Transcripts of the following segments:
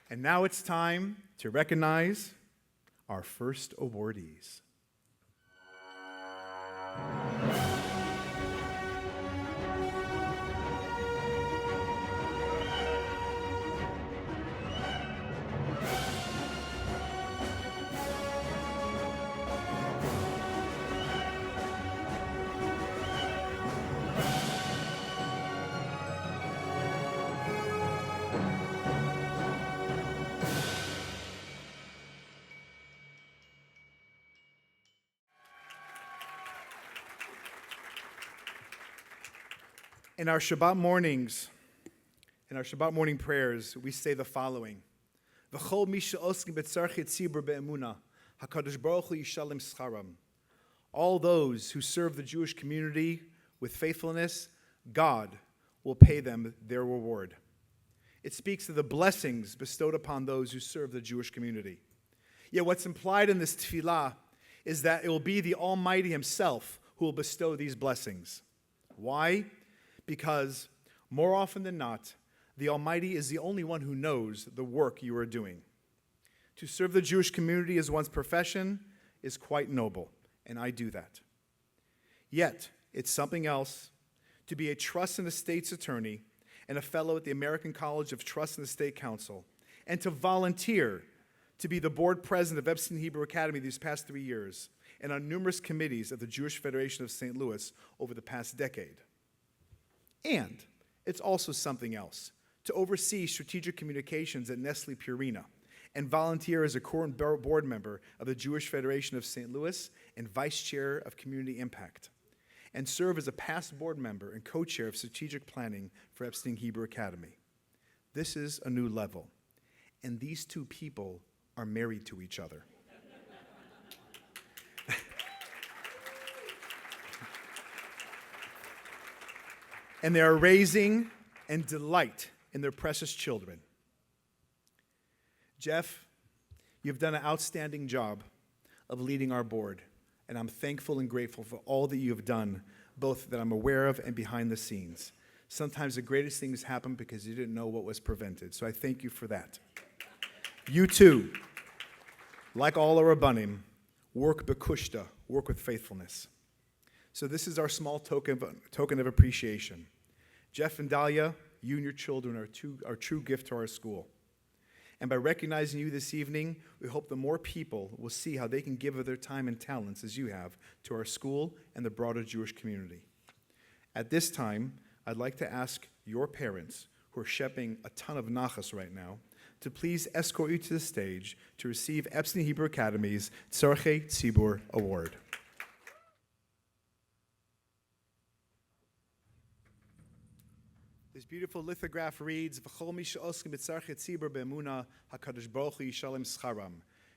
And now it's time to recognize our first awardees. In our Shabbat mornings, in our Shabbat morning prayers, we say the following: V'chol mi she'oskim b'tzarchei tzibur be'emuna, HaKadosh Baruch Hu yishalem scharam. All those who serve the Jewish community with faithfulness, God will pay them their reward. It speaks of the blessings bestowed upon those who serve the Jewish community. Yet what's implied in this tefillah is that it will be the Almighty Himself who will bestow these blessings. Why? Because more often than not, the Almighty is the only one who knows the work you are doing. To serve the Jewish community as one's profession is quite noble, and I do that. Yet, it's something else to be a trust and estates attorney and a fellow at the American College of Trust and Estate Counsel, and to volunteer to be the board president of Epstein Hebrew Academy these past 3 years, and on numerous committees of the Jewish Federation of St. Louis over the past decade. And it's also something else to oversee strategic communications at Nestle Purina and volunteer as a current board member of the Jewish Federation of St. Louis and vice chair of Community Impact, and serve as a past board member and co-chair of strategic planning for Epstein Hebrew Academy. This is a new level, and these two people are married to each other. And they are raising and delight in their precious children. Jeff, you've done an outstanding job of leading our board, and I'm thankful and grateful for all that you have done, both that I'm aware of and behind the scenes. Sometimes the greatest things happen because you didn't know what was prevented, so I thank you for that. You too, like all our Rabbanim, work bekushta, work with faithfulness. So this is our small token of appreciation. Jeff and Dahlia, you and your children are a true gift to our school. And by recognizing you this evening, we hope that more people will see how they can give of their time and talents, as you have, to our school and the broader Jewish community. At this time, I'd like to ask your parents, who are shepping a ton of nachas right now, to please escort you to the stage to receive Epstein Hebrew Academy's Tzarchei Tzibur Award. This beautiful lithograph reads, V'chol mi she'oskim b'tzarchei tzibur be'emuna, HaKadosh Baruch Hu yishalem scharam.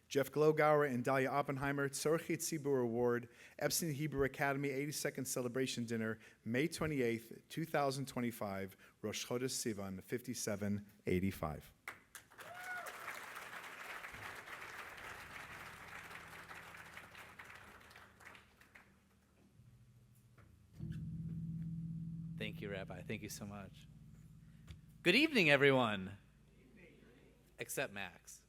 Jeff Glogauer and Dahlia Oppenheimer, Tzarchei Tzibur Award, Epstein Hebrew Academy 82nd Celebration Dinner, May 28th, 2025, Rosh Chodesh Sivan, 5785. Thank you, Rabbi. Thank you so much. Good evening, everyone. Except Max.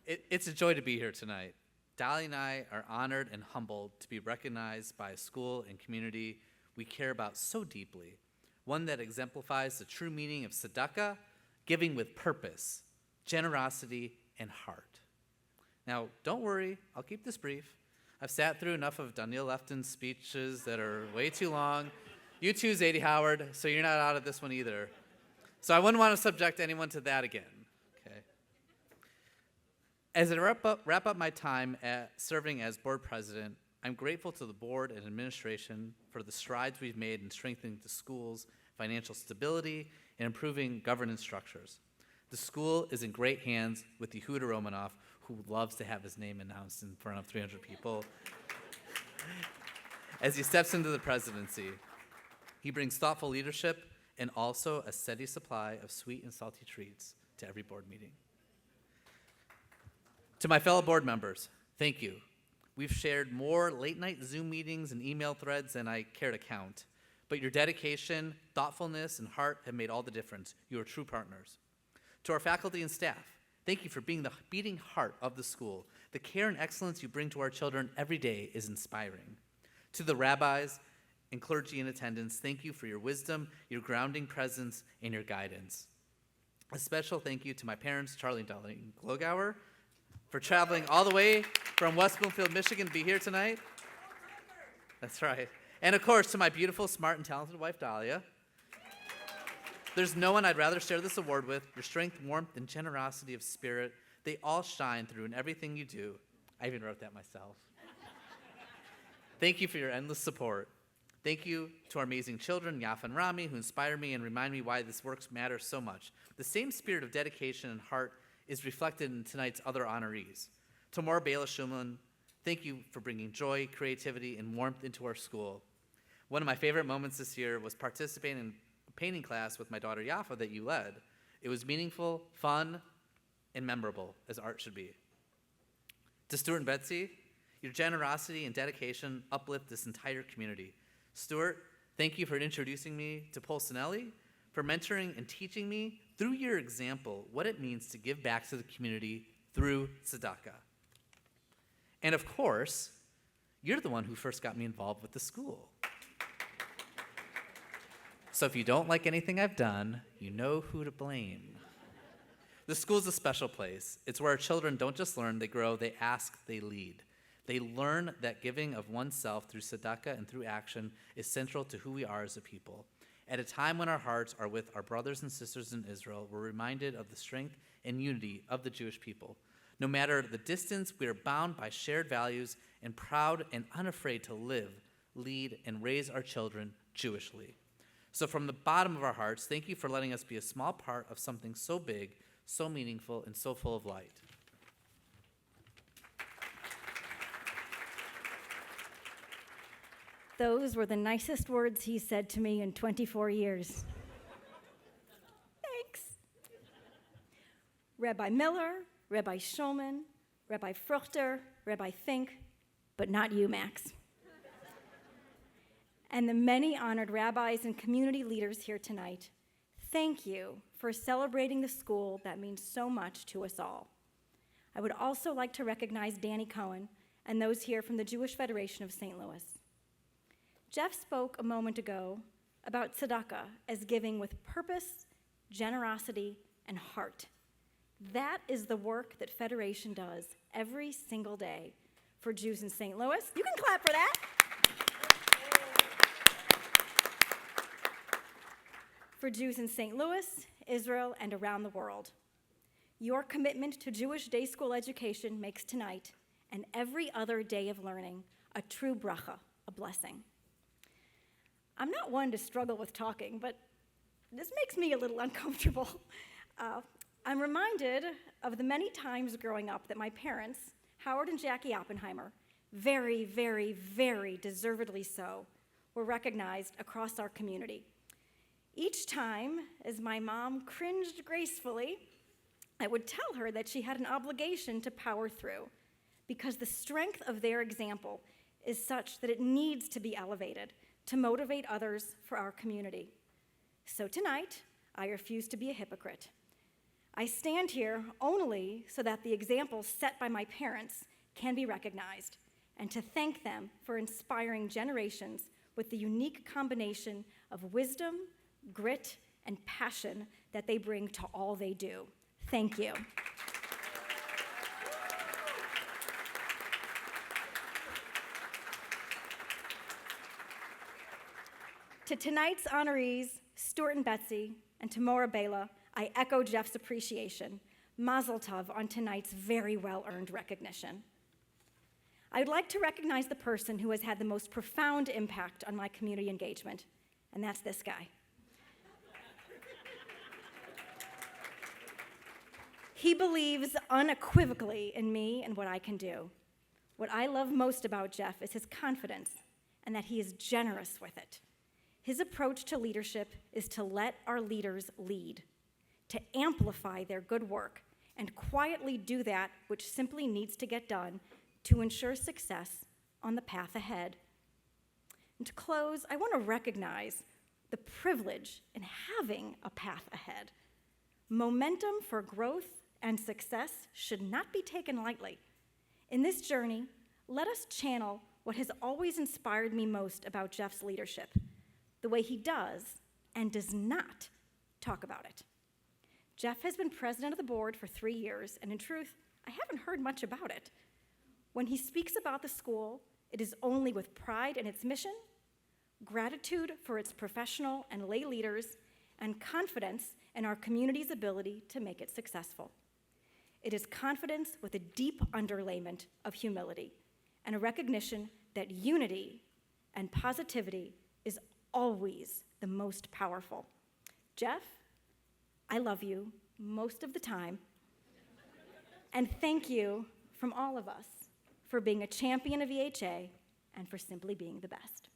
It's a joy to be here tonight. Dahlia and I are honored and humbled to be recognized by a school and community we care about so deeply, one that exemplifies the true meaning of tzedakah, giving with purpose, generosity, and heart. Now, don't worry, I'll keep this brief. I've sat through enough of Daniel Lefton's speeches that are way too long. You too, Zadie Howard, so you're not out of this one either. So I wouldn't want to subject anyone to that again, okay? As I wrap up my time serving as board president, I'm grateful to the board and administration for the strides we've made in strengthening the school's financial stability and improving governance structures. The school is in great hands with Yehuda Romanoff, who loves to have his name announced in front of 300 people, as he steps into the presidency. He brings thoughtful leadership and also a steady supply of sweet and salty treats to every board meeting. To my fellow board members, thank you. We've shared more late-night Zoom meetings and email threads than I care to count, but your dedication, thoughtfulness, and heart have made all the difference. You are true partners. To our faculty and staff, thank you for being the beating heart of the school. The care and excellence you bring to our children every day is inspiring. To the rabbis and clergy in attendance, thank you for your wisdom, your grounding presence, and your guidance. A special thank you to my parents, Charlie and Darlene Glogauer, for traveling all the way from West Bloomfield, Michigan to be here tonight. That's right. And of course, to my beautiful, smart, and talented wife, Dahlia. There's no one I'd rather share this award with. Your strength, warmth, and generosity of spirit, they all shine through in everything you do. I even wrote that myself. Thank you for your endless support. Thank you to our amazing children, Yaf and Rami, who inspire me and remind me why this work matters so much. The same spirit of dedication and heart is reflected in tonight's other honorees. Tamora Bela Shumlin, thank you for bringing joy, creativity, and warmth into our school. One of my favorite moments this year was participating in a painting class with my daughter Yafa that you led. It was meaningful, fun, and memorable, as art should be. To Stuart and Betsy, your generosity and dedication uplift this entire community. Stuart, thank you for introducing me to Polsinelli, for mentoring and teaching me through your example what it means to give back to the community through tzedakah. And of course, you're the one who first got me involved with the school. So if you don't like anything I've done, you know who to blame. The school's a special place. It's where our children don't just learn, they grow, they ask, they lead. They learn that giving of oneself through tzedakah and through action is central to who we are as a people. At a time when our hearts are with our brothers and sisters in Israel, we're reminded of the strength and unity of the Jewish people. No matter the distance, we are bound by shared values and proud and unafraid to live, lead, and raise our children Jewishly. So from the bottom of our hearts, thank you for letting us be a small part of something so big, so meaningful, and so full of light. Those were the nicest words he said to me in 24 years. Thanks. Rabbi Miller, Rabbi Shulman, Rabbi Fruchter, Rabbi Fink, but not you, Max. And the many honored rabbis and community leaders here tonight, thank you for celebrating the school that means so much to us all. I would also like to recognize Danny Cohen and those here from the Jewish Federation of St. Louis. Jeff spoke a moment ago about tzedakah as giving with purpose, generosity, and heart. That is the work that Federation does every single day for Jews in St. Louis. You can clap for that. For Jews in St. Louis, Israel, and around the world. Your commitment to Jewish day school education makes tonight and every other day of learning a true bracha, a blessing. I'm not one to struggle with talking, but this makes me a little uncomfortable. I'm reminded of the many times growing up that my parents, Howard and Jackie Oppenheimer, very, very, very deservedly so, were recognized across our community. Each time, as my mom cringed gracefully, I would tell her that she had an obligation to power through, because the strength of their example is such that it needs to be elevated to motivate others for our community. So tonight, I refuse to be a hypocrite. I stand here only so that the examples set by my parents can be recognized, and to thank them for inspiring generations with the unique combination of wisdom, grit, and passion that they bring to all they do. Thank you. To tonight's honorees, Stuart and Betsy, and Tamora Bela, I echo Jeff's appreciation. Mazel tov on tonight's very well-earned recognition. I would like to recognize the person who has had the most profound impact on my community engagement, and that's this guy. He believes unequivocally in me and what I can do. What I love most about Jeff is his confidence and that he is generous with it. His approach to leadership is to let our leaders lead, to amplify their good work, and quietly do that which simply needs to get done to ensure success on the path ahead. And to close, I want to recognize the privilege in having a path ahead. Momentum for growth and success should not be taken lightly. In this journey, let us channel what has always inspired me most about Jeff's leadership, the way he does and does not talk about it. Jeff has been president of the board for 3 years, and in truth, I haven't heard much about it. When he speaks about the school, it is only with pride in its mission, gratitude for its professional and lay leaders, and confidence in our community's ability to make it successful. It is confidence with a deep underlayment of humility and a recognition that unity and positivity is always the most powerful. Jeff, I love you most of the time, and thank you from all of us for being a champion of EHA and for simply being the best.